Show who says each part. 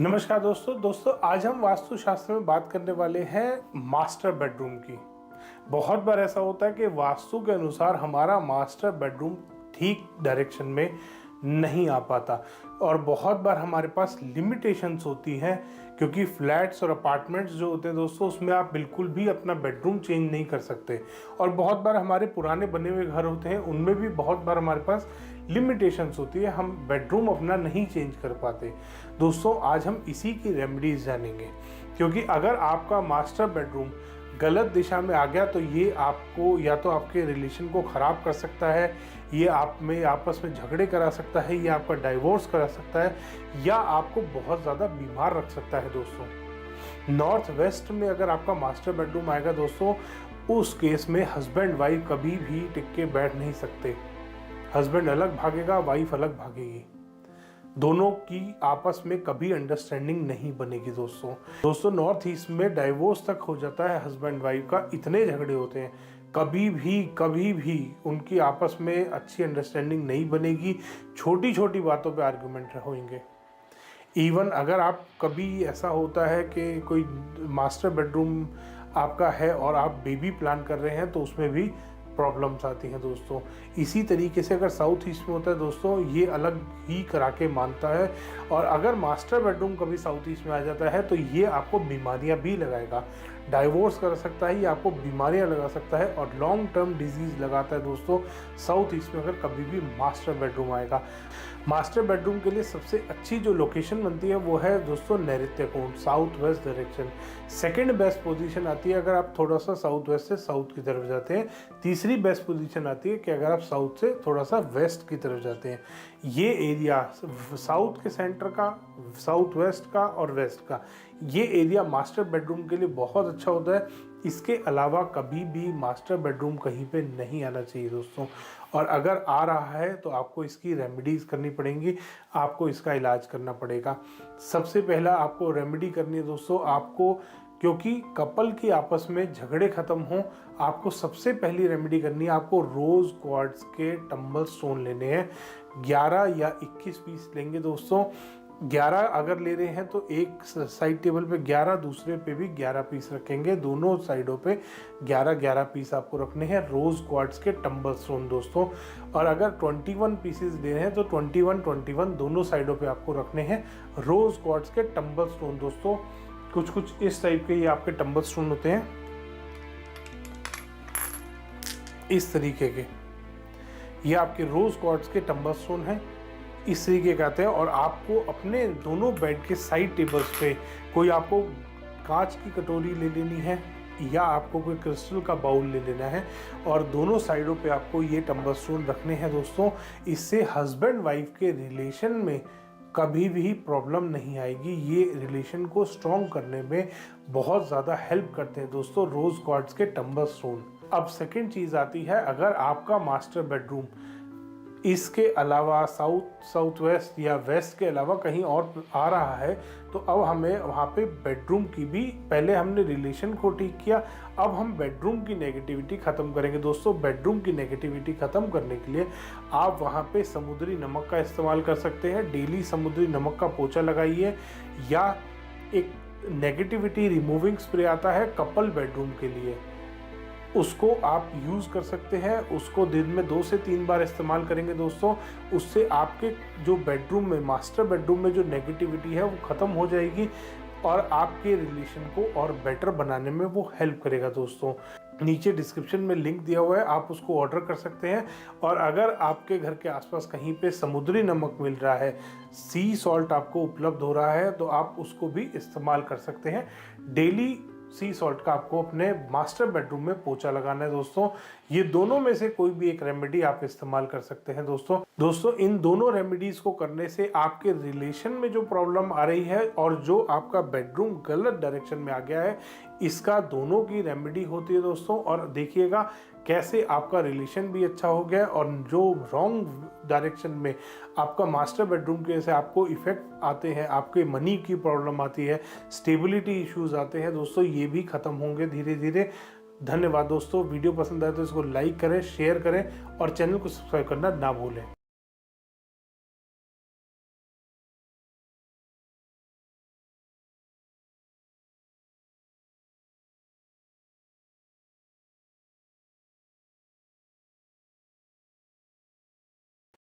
Speaker 1: नमस्कार दोस्तों आज हम वास्तुशास्त्र में बात करने वाले हैं मास्टर बेडरूम की। बहुत बार ऐसा होता है कि वास्तु के अनुसार हमारा मास्टर बेडरूम ठीक डायरेक्शन में नहीं आ पाता और बहुत बार हमारे पास लिमिटेशंस होती हैं, क्योंकि फ्लैट्स और अपार्टमेंट्स जो होते हैं दोस्तों उसमें आप बिल्कुल भी अपना बेडरूम चेंज नहीं कर सकते। और बहुत बार हमारे पुराने बने हुए घर होते हैं उनमें भी बहुत बार हमारे पास लिमिटेशंस होती है, हम बेडरूम अपना नहीं चेंज कर पाते। दोस्तों आज हम इसी की रेमेडीज जानेंगे, क्योंकि अगर आपका मास्टर बेडरूम गलत दिशा में आ गया तो ये आपको या तो आपके रिलेशन को ख़राब कर सकता है, ये आप में आपस में झगड़े करा सकता है, ये आपका डाइवोर्स करा सकता है, या आपको बहुत ज़्यादा बीमार रख सकता है। दोस्तों नॉर्थ वेस्ट में अगर आपका मास्टर बेडरूम आएगा दोस्तों, उस केस में हस्बैंड वाइफ कभी भी टिक के बैठ नहीं सकते। हस्बैंड अलग भागेगा, वाइफ अलग भागेगी, दोनों की आपस में कभी अंडरस्टैंडिंग नहीं बनेगी। दोस्तों नॉर्थ ईस्ट में डाइवोर्स तक हो जाता है हस्बैंड वाइफ का, इतने झगड़े होते हैं, कभी भी उनकी आपस में अच्छी अंडरस्टैंडिंग नहीं बनेगी, छोटी छोटी बातों पे आर्गुमेंट होंगे। इवन अगर आप कभी ऐसा होता है कि कोई मास्टर बेडरूम आपका है और आप बेबी प्लान कर रहे हैं तो उसमें भी प्रॉब्लम्स आती हैं। दोस्तों इसी तरीके से अगर साउथ ईस्ट में होता है दोस्तों, ये अलग ही करा के मानता है, और अगर मास्टर बेडरूम कभी साउथ ईस्ट में आ जाता है तो ये आपको बीमारियां भी लगाएगा, डाइवोर्स कर सकता है, ये आपको बीमारियां लगा सकता है और लॉन्ग टर्म डिजीज लगाता है। दोस्तों साउथ ईस्ट में अगर कभी भी मास्टर बेडरूम आएगा, मास्टर बेडरूम के लिए सबसे अच्छी जो लोकेशन बनती है वो है दोस्तों नैऋत्य कोण, south west direction. Second best position आती है अगर आप थोड़ा सा साउथ वेस्ट से साउथ की तरफ जाते हैं। तीसरी बेस्ट पोजीशन आती है कि अगर आप साउथ से थोड़ा सा वेस्ट की तरफ जाते हैं। ये एरिया साउथ के सेंटर का, साउथ वेस्ट का और वेस्ट का, ये एरिया मास्टर बेडरूम के लिए बहुत अच्छा होता है। इसके अलावा कभी भी मास्टर बेडरूम कहीं पे नहीं आना चाहिए दोस्तों, और अगर आ रहा है तो आपको इसकी रेमेडीज़ करनी पड़ेंगी, आपको इसका इलाज करना पड़ेगा। सबसे पहला आपको रेमेडी करनी है दोस्तों, आपको क्योंकि कपल की आपस में झगड़े खत्म हों, आपको सबसे पहली रेमेडी करनी है, आपको रोज़ क्वार्ट्ज के टम्बल स्टोन लेने हैं। 11 या 21 पीस लेंगे दोस्तों। 11 अगर ले रहे हैं तो एक साइड टेबल पे 11, दूसरे पे भी 11 पीस रखेंगे, दोनों साइडों पे 11 पीस आपको रखने हैं रोज़ क्वार्ट्ज के टम्बल स्टोन दोस्तों। और अगर 21 पीसेस ले रहे हैं तो 21 दोनों साइडों पे आपको रखने हैं रोज़ क्वार्ट्ज के टम्बल स्टोन दोस्तों। कुछ इस टाइप के ये आपके टम्बल स्टोन होते हैं, इस तरीके के ये आपके रोज़ क्वार्ट्ज के टम्बल स्टोन हैं, इस तरीके के आते हैं। और आपको अपने दोनों बेड के साइड टेबल्स पे कोई आपको कांच की कटोरी ले लेनी है या आपको कोई क्रिस्टल का बाउल ले लेना है, और दोनों साइडों पे आपको ये टम्बल स्टोन रखने हैं दोस्तों। इससे हस्बैंड वाइफ के रिलेशन में कभी भी प्रॉब्लम नहीं आएगी, ये रिलेशन को स्ट्रॉन्ग करने में बहुत ज़्यादा हेल्प करते हैं दोस्तों रोज़ क्वार्ट्ज के टम्बल स्टोन। अब सेकंड चीज़ आती है, अगर आपका मास्टर बेडरूम इसके अलावा साउथ वेस्ट या वेस्ट के अलावा कहीं और आ रहा है तो अब हमें वहाँ पे बेडरूम की भी, पहले हमने रिलेशन को ठीक किया, अब हम बेडरूम की नेगेटिविटी ख़त्म करेंगे दोस्तों। बेडरूम की नेगेटिविटी ख़त्म करने के लिए आप वहाँ पे समुद्री नमक का इस्तेमाल कर सकते हैं। डेली समुद्री नमक का पोछा लगाइए, या एक नेगेटिविटी रिमूविंग स्प्रे आता है कपल बेडरूम के लिए, उसको आप यूज़ कर सकते हैं। उसको दिन में 2 से 3 बार इस्तेमाल करेंगे दोस्तों, उससे आपके जो बेडरूम में, मास्टर बेडरूम में जो नेगेटिविटी है वो ख़त्म हो जाएगी और आपके रिलेशन को और बेटर बनाने में वो हेल्प करेगा दोस्तों। नीचे डिस्क्रिप्शन में लिंक दिया हुआ है, आप उसको ऑर्डर कर सकते हैं। और अगर आपके घर के आसपास कहीं पे समुद्री नमक मिल रहा है, सी सॉल्ट आपको उपलब्ध हो रहा है, तो आप उसको भी इस्तेमाल कर सकते हैं। डेली सी सॉल्ट का आपको अपने मास्टर बेडरूम में पोछा लगाना है दोस्तों। ये दोनों में से कोई भी एक रेमेडी आप इस्तेमाल कर सकते हैं दोस्तों इन दोनों रेमेडीज को करने से आपके रिलेशन में जो प्रॉब्लम आ रही है और जो आपका बेडरूम गलत डायरेक्शन में आ गया है, इसका दोनों की रेमेडी होती है दोस्तों। और देखिएगा कैसे आपका रिलेशन भी अच्छा हो गया, और जो रॉन्ग डायरेक्शन में आपका मास्टर बेडरूम के से आपको इफेक्ट आते हैं, आपके मनी की प्रॉब्लम आती है, स्टेबिलिटी इश्यूज आते हैं दोस्तों, ये भी खत्म होंगे धीरे धीरे। धन्यवाद दोस्तों। वीडियो पसंद आए तो इसको लाइक करें, शेयर करें और चैनल को सब्सक्राइब करना ना भूलें।